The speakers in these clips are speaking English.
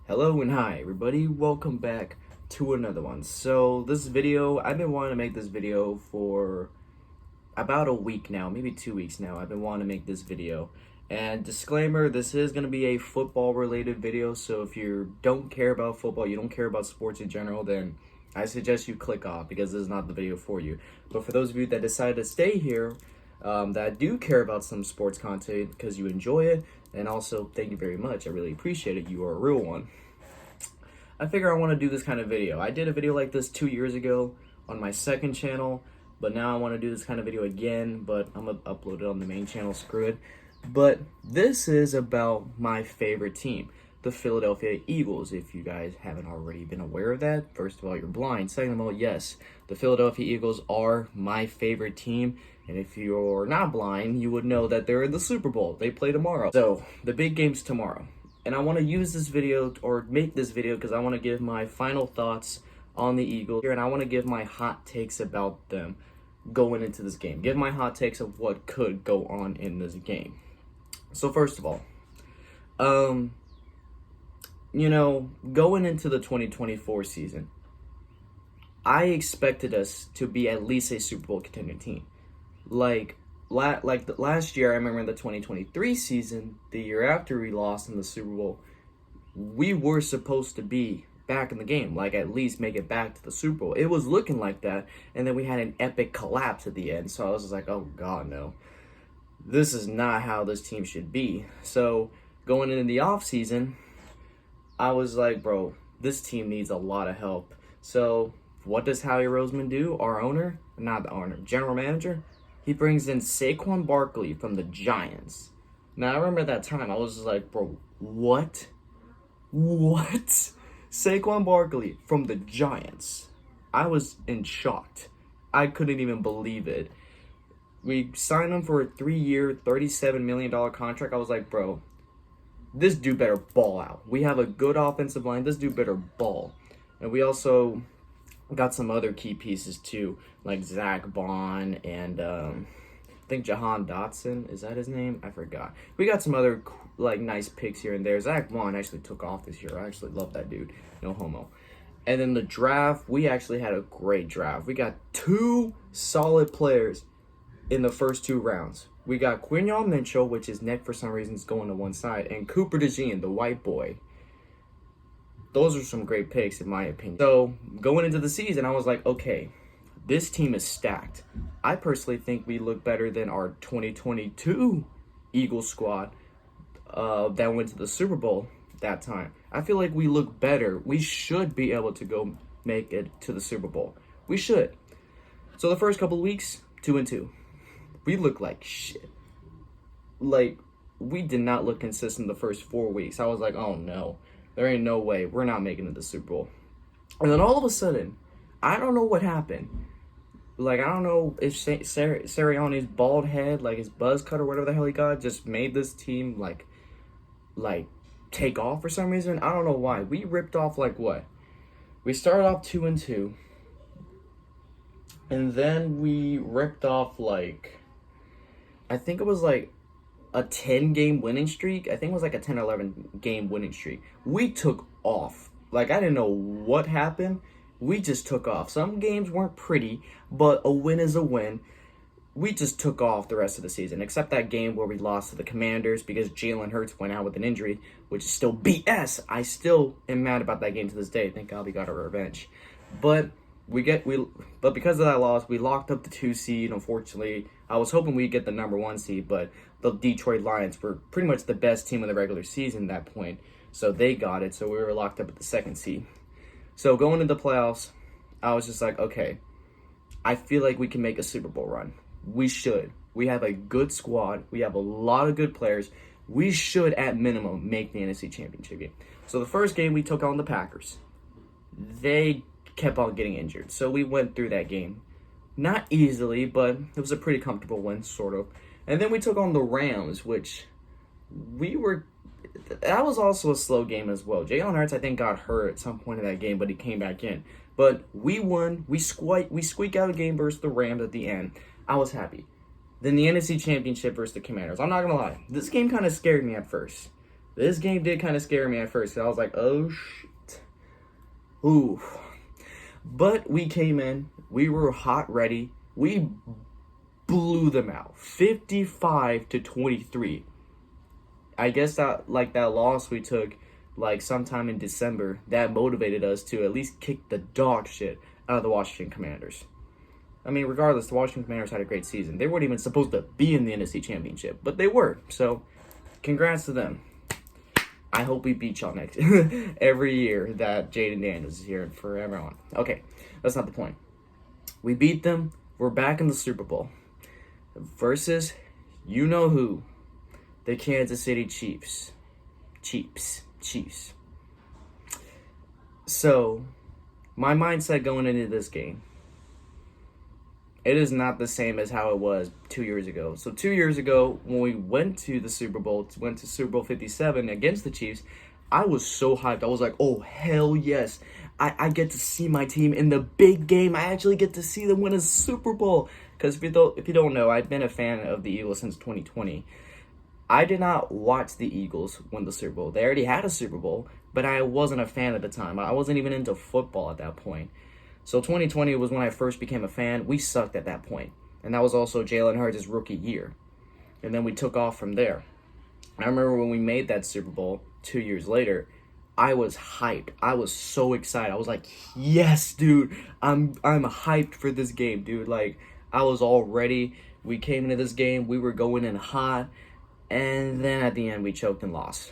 Hello and hi everybody, welcome back to another one. So this video, I've been wanting to make this video for about a week now, maybe 2 weeks now. I've been wanting to make this video. And disclaimer, this is going to be a football related video, so if you don't care about football, you don't care about sports in general, then I suggest you click off because this is not the video for you. But for those of you that decided to stay here, that do care about some sports content because you enjoy it, and also thank you very much. I really appreciate it. You are a real one. I figure I want to do this kind of video. I did a video like this 2 years ago on my second channel, but now I want to do this kind of video again, but I'm going to upload it on the main channel, screw it. But this is about my favorite team, the Philadelphia Eagles. If you guys haven't already been aware of that, first of all, you're blind. Second of all, yes, the Philadelphia Eagles are my favorite team. And if you're not blind, you would know that they're in the Super Bowl. They play tomorrow. So, the big game's tomorrow. And I want to use this video, or make this video, because I want to give my final thoughts on the Eagles here. And I want to give my hot takes about them going into this game. Give my hot takes of what could go on in this game. So, first of all, going into the 2024 season, I expected us to be at least a Super Bowl contending team. Last year, I remember in the 2023 season, the year after we lost in the Super Bowl, we were supposed to be back in the game, at least make it back to the Super Bowl. It was looking like that, and then we had an epic collapse at the end, so I was just like, oh god, no. This is not how this team should be. So, going into the offseason, I was like, bro, this team needs a lot of help. So, what does Howie Roseman do? Our owner, not the owner, general manager? He brings in Saquon Barkley from the Giants. Now, I remember that time, I was just like, bro, what? What? Saquon Barkley from the Giants. I was in shock. I couldn't even believe it. We signed him for a 3-year, $37 million contract. I was like, bro, this dude better ball out. We have a good offensive line. This dude better ball. And we also got some other key pieces too, like Zach Bond and I think Jahan Dotson. Is that his name? I forgot. We got some other nice picks here and there. Zach Bond actually took off this year. I actually love that dude. No homo. And then the draft, we actually had a great draft. We got 2 solid players in the first 2 rounds. We got Quinyon Mitchell, which his neck for some reason is going to one side, and Cooper DeJean, the white boy. Those are some great picks, in my opinion. So, going into the season, I was like, okay, this team is stacked. I personally think we look better than our 2022 Eagles squad that went to the Super Bowl that time. I feel like we look better. We should be able to go make it to the Super Bowl. We should. So, the first couple of weeks, 2-2. We look like shit. We did not look consistent the first 4 weeks. I was like, oh no. There ain't no way. We're not making it to the Super Bowl. And then all of a sudden, I don't know what happened. I don't know if Sirianni's bald head, his buzz cut or whatever the hell he got, just made this team, take off for some reason. I don't know why. We ripped off, what? We started off 2-2. And then we ripped off, I think it was, a 10-game winning streak. I think it was a 10 or 11 game winning streak. We took off. I didn't know what happened. We just took off. Some games weren't pretty, but a win is a win. We just took off the rest of the season, except that game where we lost to the Commanders because Jalen Hurts went out with an injury, which is still BS. I still am mad about that game to this day. Thank God we got our revenge. But because of that loss, we locked up the 2 seed. Unfortunately, I was hoping we'd get the number 1 seed, but the Detroit Lions were pretty much the best team in the regular season at that point, so they got it. So we were locked up at the 2nd seed. So going into the playoffs, I was just like, okay, I feel like we can make a Super Bowl run. We should. We have a good squad. We have a lot of good players. We should, at minimum, make the NFC Championship game. So the first game, we took on the Packers. They kept on getting injured. So we went through that game. Not easily, but it was a pretty comfortable win, sort of. And then we took on the Rams, which that was also a slow game as well. Jalen Hurts, I think, got hurt at some point in that game, but he came back in. But we won. We squeaked out a game versus the Rams at the end. I was happy. Then the NFC Championship versus the Commanders. I'm not going to lie. This game kind of scared me at first. This game did kind of scare me at first. I was like, oh, shit. Ooh. But we came in. We were hot ready. We blew them out. 55-23. I guess that loss we took sometime in December, that motivated us to at least kick the dog shit out of the Washington Commanders. I mean, regardless, the Washington Commanders had a great season. They weren't even supposed to be in the NFC Championship, but they were. So, congrats to them. I hope we beat y'all next every year that Jaden Daniels is here forever on. Okay, that's not the point. We beat them. We're back in the Super Bowl versus you know who, the Kansas City Chiefs. Chiefs. So, my mindset going into this game, it is not the same as how it was 2 years ago. So 2 years ago, when we went to the Super Bowl, went to Super Bowl 57 against the Chiefs, I was so hyped. I was like, oh, hell yes. I get to see my team in the big game. I actually get to see them win a Super Bowl. Because if you don't know, I've been a fan of the Eagles since 2020. I did not watch the Eagles win the Super Bowl. They already had a Super Bowl, but I wasn't a fan at the time. I wasn't even into football at that point. So 2020 was when I first became a fan. We sucked at that point. And that was also Jalen Hurts' rookie year. And then we took off from there. I remember when we made that Super Bowl 2 years later, I was hyped. I was so excited. I was like, yes, dude. I'm hyped for this game, dude. Like, I was all ready. We came into this game. We were going in hot. And then at the end, we choked and lost.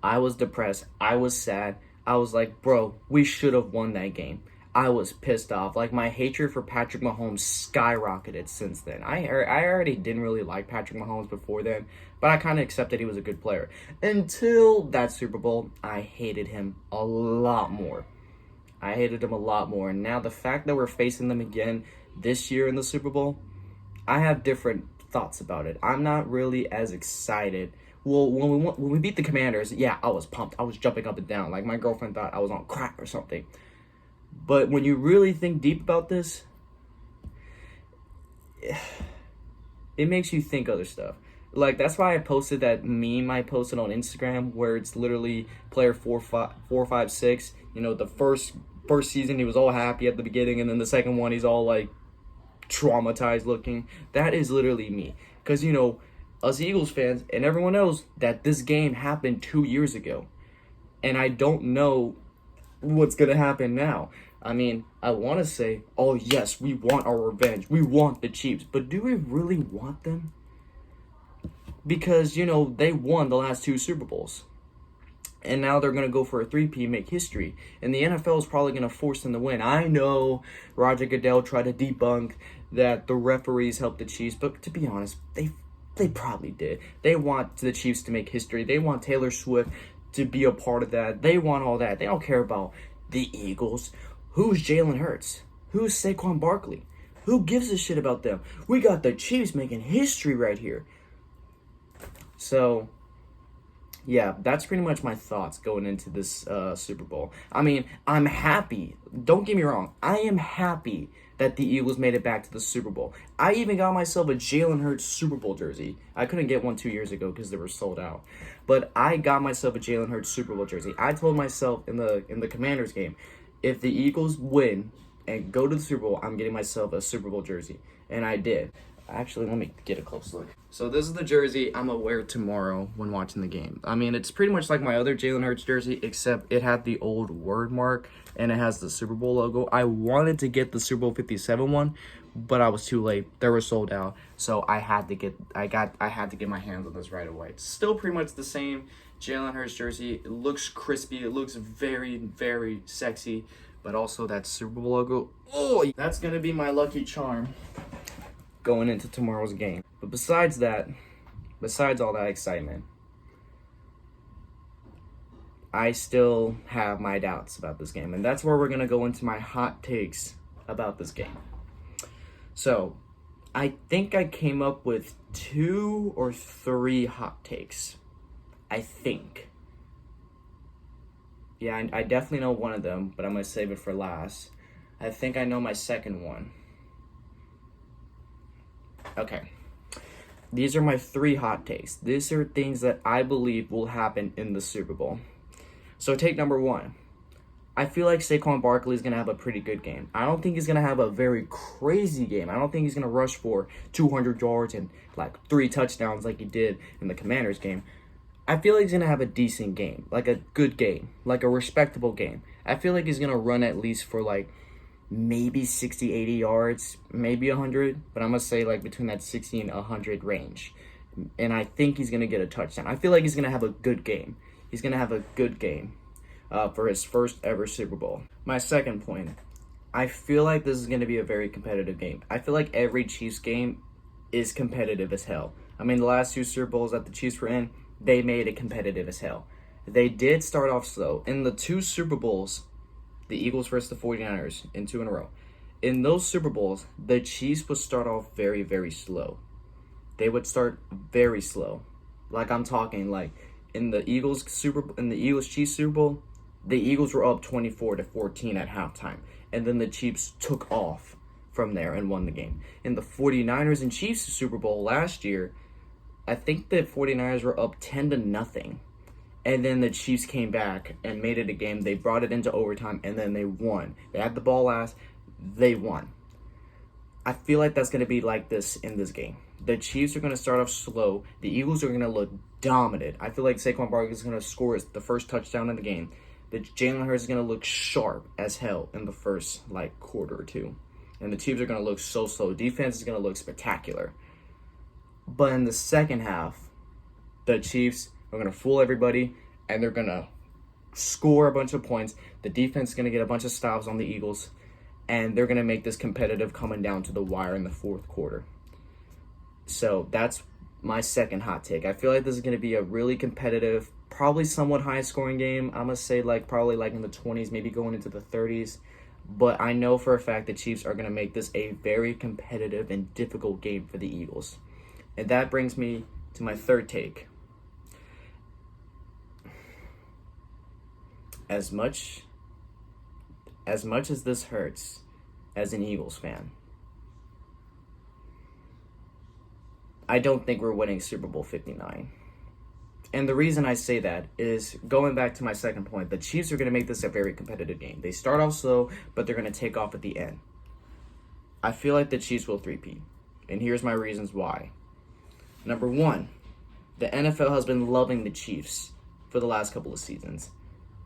I was depressed. I was sad. I was like, bro, we should have won that game. I was pissed off. Like, my hatred for Patrick Mahomes skyrocketed since then. I already didn't really like Patrick Mahomes before then, but I kind of accepted he was a good player. Until that Super Bowl, I hated him a lot more. And now the fact that we're facing them again this year in the Super Bowl, I have different thoughts about it. I'm not really as excited. Well, when we beat the Commanders, yeah, I was pumped. I was jumping up and down. Like, my girlfriend thought I was on crack or something. But when you really think deep about this, it makes you think other stuff. Like, that's why I posted that meme I posted on Instagram where it's literally player 456. You know, the first season he was all happy at the beginning, and then the second one he's all like traumatized looking. That is literally me. Because, you know, us Eagles fans and everyone knows that this game happened 2 years ago. And I don't know what's going to happen now. I mean, I want to say, oh yes, we want our revenge. We want the Chiefs. But do we really want them? Because, you know, they won the last 2 Super Bowls. And now they're going to go for a 3P and make history. And the NFL is probably going to force them to win. I know Roger Goodell tried to debunk that the referees helped the Chiefs. But to be honest, they probably did. They want the Chiefs to make history. They want Taylor Swift to be a part of that. They want all that. They don't care about the Eagles. Who's Jalen Hurts? Who's Saquon Barkley? Who gives a shit about them? We got the Chiefs making history right here. So, yeah, that's pretty much my thoughts going into this Super Bowl. I mean, I'm happy. Don't get me wrong. I am happy that the Eagles made it back to the Super Bowl. I even got myself a Jalen Hurts Super Bowl jersey. I couldn't get one 2 years ago because they were sold out. But I got myself a Jalen Hurts Super Bowl jersey. I told myself in the Commanders game, if the Eagles win and go to the Super Bowl, I'm getting myself a Super Bowl jersey. And I did. Actually, let me get a close look. So this is the jersey I'm going to wear tomorrow when watching the game. I mean, it's pretty much like my other Jalen Hurts jersey, except it had the old word mark and it has the Super Bowl logo. I wanted to get the Super Bowl 57 one, but I was too late. They were sold out, so I had to get my hands on this right away. It's still pretty much the same Jalen Hurts jersey. It looks crispy. It looks very, very sexy, but also that Super Bowl logo. Oh, that's going to be my lucky charm going into tomorrow's game. But besides all that excitement, I still have my doubts about this game. And that's where we're going to go into my hot takes about this game. So, I think I came up with 2 or 3 hot takes. I think. Yeah, I definitely know one of them, but I'm going to save it for last. I think I know my second one. Okay. These are my 3 hot takes. These are things that I believe will happen in the Super Bowl. So take number 1. I feel like Saquon Barkley is going to have a pretty good game. I don't think he's going to have a very crazy game. I don't think he's going to rush for 200 yards and like 3 touchdowns like he did in the Commanders game. I feel like he's going to have a decent game, like a good game, like a respectable game. I feel like he's going to run at least for like maybe 60, 80 yards, maybe 100, but I'm going to say like between that 60 and 100 range. And I think he's going to get a touchdown. I feel like he's going to have a good game. He's going to have a good game for his first ever Super Bowl. My second point, I feel like this is going to be a very competitive game. I feel like every Chiefs game is competitive as hell. I mean, the last 2 Super Bowls that the Chiefs were in, they made it competitive as hell. They did start off slow. In the 2 Super Bowls, the Eagles versus the 49ers in 2 in a row. In those Super Bowls, the Chiefs would start off very, very slow. They would start very slow. Like I'm talking like in the Eagles Chiefs Super Bowl, the Eagles were up 24-14 at halftime. And then the Chiefs took off from there and won the game. In the 49ers and Chiefs Super Bowl last year, I think the 49ers were up 10-0. And then the Chiefs came back and made it a game. They brought it into overtime, and then they won. They had the ball last. They won. I feel like that's going to be like this in this game. The Chiefs are going to start off slow. The Eagles are going to look dominant. I feel like Saquon Barkley is going to score the first touchdown in the game. The Jalen Hurts is going to look sharp as hell in the first quarter or 2. And the Chiefs are going to look so slow. Defense is going to look spectacular. But in the second half, the Chiefs are going to fool everybody, and they're going to score a bunch of points. The defense is going to get a bunch of stops on the Eagles, and they're going to make this competitive coming down to the wire in the 4th quarter. So that's my second hot take. I feel like this is going to be a really competitive, probably somewhat high-scoring game. I'm going to say probably in the 20s, maybe going into the 30s. But I know for a fact the Chiefs are going to make this a very competitive and difficult game for the Eagles. And that brings me to my third take. As much as this hurts as an Eagles fan, I don't think we're winning Super Bowl 59. And the reason I say that is, going back to my second point, the Chiefs are going to make this a very competitive game. They start off slow, but they're going to take off at the end. I feel like the Chiefs will three-peat. And here's my reasons why. Number 1, the NFL has been loving the Chiefs for the last couple of seasons.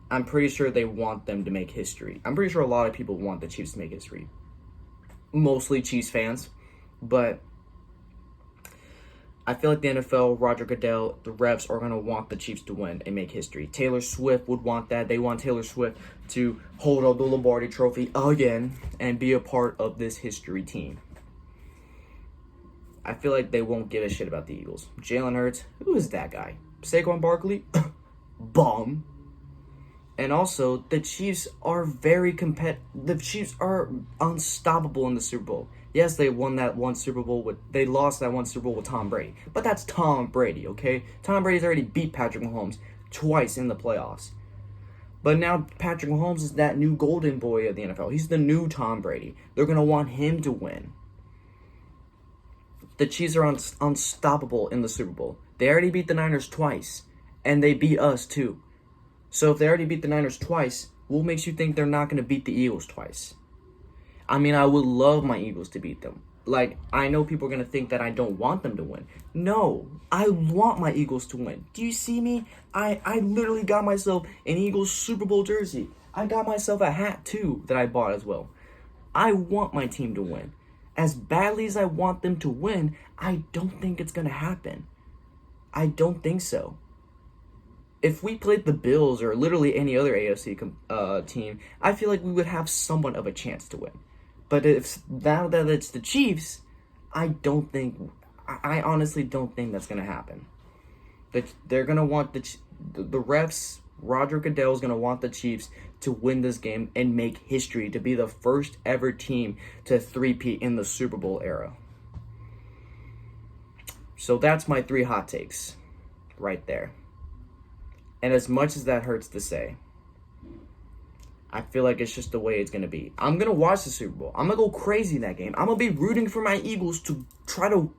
I'm pretty sure they want them to make history. I'm pretty sure a lot of people want the Chiefs to make history. Mostly Chiefs fans. But I feel like the NFL, Roger Goodell, the refs are going to want the Chiefs to win and make history. Taylor Swift would want that. They want Taylor Swift to hold up the Lombardi Trophy again and be a part of this history team. I feel like they won't give a shit about the Eagles. Jalen Hurts, who is that guy? Saquon Barkley? Bum. And also, the Chiefs are very The Chiefs are unstoppable in the Super Bowl. Yes, they won that one Super Bowl they lost that one Super Bowl with Tom Brady. But that's Tom Brady, okay? Tom Brady's already beat Patrick Mahomes twice in the playoffs. But now Patrick Mahomes is that new golden boy of the NFL. He's the new Tom Brady. They're going to want him to win. The Chiefs are unstoppable in the Super Bowl. They already beat the Niners twice. And they beat us too. So if they already beat the Niners twice, what makes you think they're not going to beat the Eagles twice? I mean, I would love my Eagles to beat them. I know people are going to think that I don't want them to win. No, I want my Eagles to win. Do you see me? I literally got myself an Eagles Super Bowl jersey. I got myself a hat too that I bought as well. I want my team to win. As badly as I want them to win, I don't think it's going to happen. I don't think so. If we played the Bills or literally any other AFC team, I feel like we would have somewhat of a chance to win. But now that it's the Chiefs, I honestly don't think that's going to happen. They're going to want the refs, Roger Goodell is going to want the Chiefs to win this game and make history, to be the first ever team to three-peat in the Super Bowl era. So that's my 3 hot takes right there. And as much as that hurts to say, I feel like it's just the way it's going to be. I'm going to watch the Super Bowl. I'm going to go crazy in that game. I'm going to be rooting for my Eagles to try to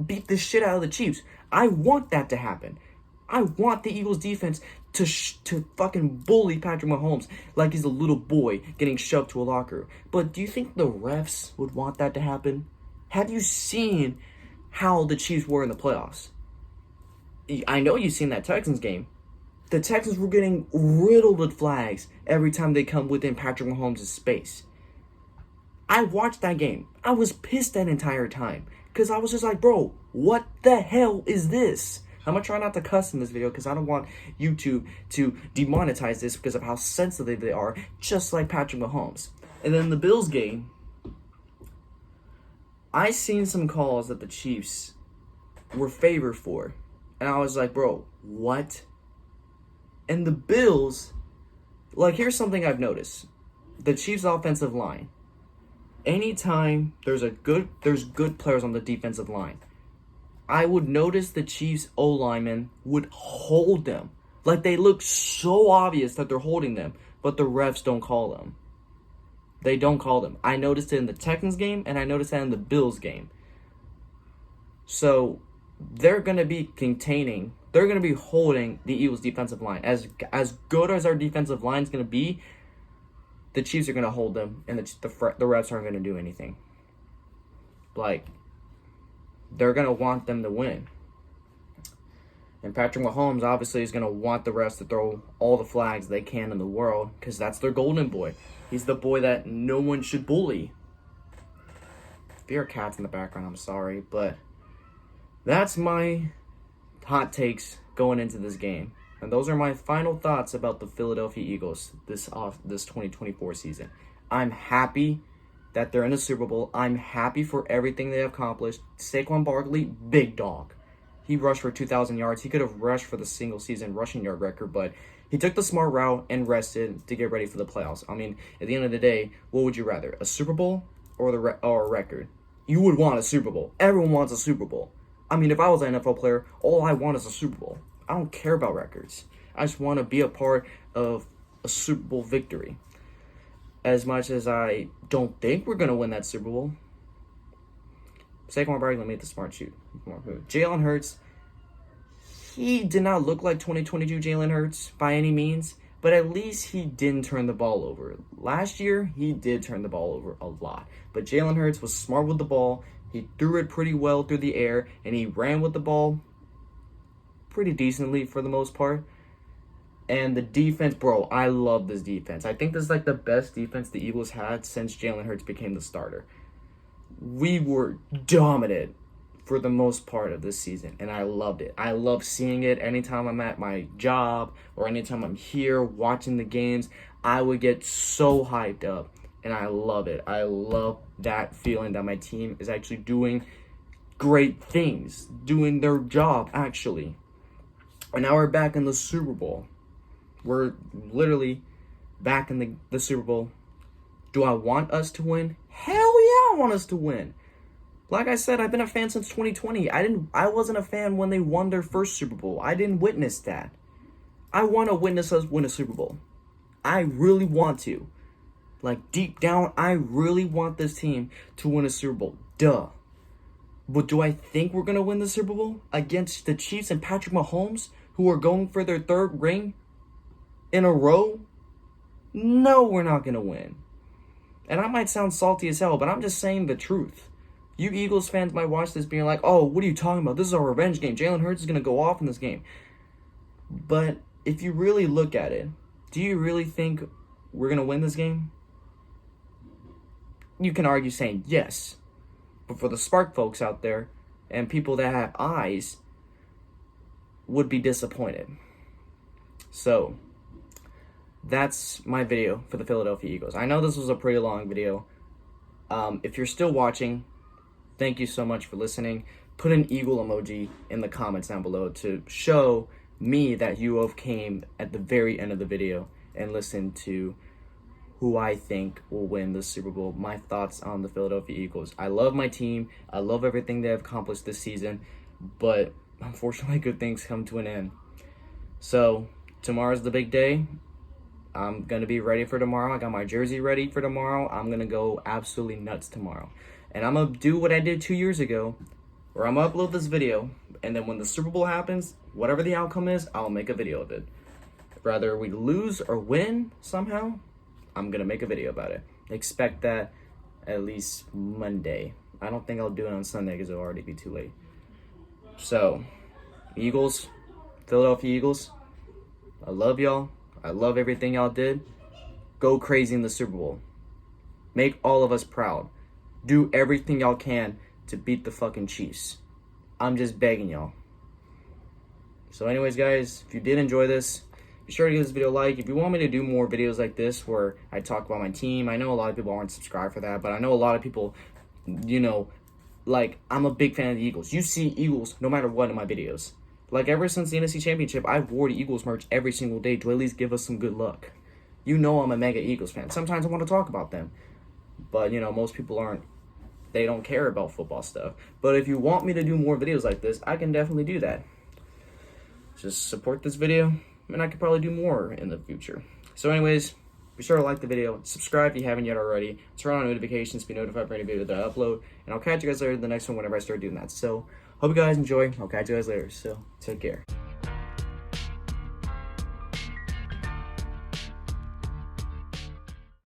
beat the shit out of the Chiefs. I want that to happen. I want the Eagles defense to fucking bully Patrick Mahomes like he's a little boy getting shoved to a locker. But do you think the refs would want that to happen? Have you seen how the Chiefs were in the playoffs? I know you've seen that Texans game. The Texans were getting riddled with flags every time they come within Patrick Mahomes' space. I watched that game. I was pissed that entire time. Because I was just like, bro, what the hell is this? I'm going to try not to cuss in this video because I don't want YouTube to demonetize this because of how sensitive they are, just like Patrick Mahomes. And then the Bills game, I seen some calls that the Chiefs were favored for. And I was like, bro, what? And the Bills, like, here's something I've noticed. The Chiefs' offensive line. Anytime there's good players on the defensive line, I would notice the Chiefs' O-linemen would hold them. Like, they look so obvious that they're holding them, but the refs don't call them. They don't call them. I noticed it in the Texans game, and I noticed that in the Bills game. So, they're going to be holding the Eagles' defensive line. As good as our defensive line is going to be, the Chiefs are going to hold them, and the refs aren't going to do anything. Like, they're going to want them to win. And Patrick Mahomes obviously is going to want the refs to throw all the flags they can in the world, because that's their golden boy. He's the boy that no one should bully. If you're cats in the background, I'm sorry, but that's my hot takes going into this game. And those are my final thoughts about the Philadelphia Eagles this 2024 season. I'm happy that they're in the Super Bowl. I'm happy for everything they have accomplished. Saquon Barkley, big dog. He rushed for 2,000 yards. He could have rushed for the single season rushing yard record, but he took the smart route and rested to get ready for the playoffs. I mean, at the end of the day, what would you rather? A Super Bowl or a record? You would want a Super Bowl. Everyone wants a Super Bowl. I mean, if I was an NFL player, all I want is a Super Bowl. I don't care about records. I just want to be a part of a Super Bowl victory. As much as I don't think we're going to win that Super Bowl, Saquon Barkley made the smart shoot. Jalen Hurts, he did not look like 2022 Jalen Hurts by any means, but at least he didn't turn the ball over. Last year, he did turn the ball over a lot. But Jalen Hurts was smart with the ball. He threw it pretty well through the air, and he ran with the ball pretty decently for the most part. And the defense, bro, I love this defense. I think this is like the best defense the Eagles had since Jalen Hurts became the starter. We were dominant for the most part of this season, and I loved it. I love seeing it anytime I'm at my job or anytime I'm here watching the games. I would get so hyped up, and I love it. I love that feeling that my team is actually doing great things, doing their job, actually. And now we're back in the Super Bowl. We're literally back in the Super Bowl. Do I want us to win? Hell yeah, I want us to win. Like I said, I've been a fan since 2020. I wasn't a fan when they won their first Super Bowl. I didn't witness that. I want to witness us win a Super Bowl. I really want to. Like, deep down, I really want this team to win a Super Bowl. Duh. But do I think we're going to win the Super Bowl against the Chiefs and Patrick Mahomes, who are going for their third ring in a row? No, we're not going to win. And I might sound salty as hell, but I'm just saying the truth. You Eagles fans might watch this being like, oh, what are you talking about? This is a revenge game. Jalen Hurts is going to go off in this game. But if you really look at it, do you really think we're going to win this game? You can argue saying yes. But for the Spark folks out there and people that have eyes would be disappointed. So, that's my video for the Philadelphia Eagles. I know this was a pretty long video. If you're still watching, thank you so much for listening. Put an eagle emoji in the comments down below to show me that you have came at the very end of the video and listened to who I think will win the Super Bowl. My thoughts on the Philadelphia Eagles. I love my team. I love everything they have accomplished this season. But unfortunately, good things come to an end. So, tomorrow's the big day. I'm going to be ready for tomorrow. I got my jersey ready for tomorrow. I'm going to go absolutely nuts tomorrow. And I'm going to do what I did 2 years ago. where I'm gonna upload this video, and then when the Super Bowl happens, whatever the outcome is, I'll make a video of it. Whether we lose or win somehow, I'm gonna make a video about it. Expect that at least Monday. I don't think I'll do it on Sunday because it'll already be too late. So, Eagles, Philadelphia Eagles, I love y'all. I love everything y'all did. Go crazy in the Super Bowl. Make all of us proud. Do everything y'all can to beat the fucking Chiefs. I'm just begging y'all. So anyways, guys, if you did enjoy this, be sure to give this video a like. If you want me to do more videos like this where I talk about my team, I know a lot of people aren't subscribed for that, but I know a lot of people, you know, like, I'm a big fan of the Eagles. You see Eagles no matter what in my videos. Like, ever since the NFC Championship, I've wore the Eagles merch every single day to at least give us some good luck. You know I'm a mega Eagles fan. Sometimes I want to talk about them. But, you know, most people aren't. They don't care about football stuff. But if you want me to do more videos like this, I can definitely do that. Just support this video, and I could probably do more in the future. So anyways, be sure to like the video, subscribe if you haven't yet already, turn on notifications to be notified for any video that I upload, and I'll catch you guys later in the next one whenever I start doing that. So, hope you guys enjoy. I'll catch you guys later. So, take care.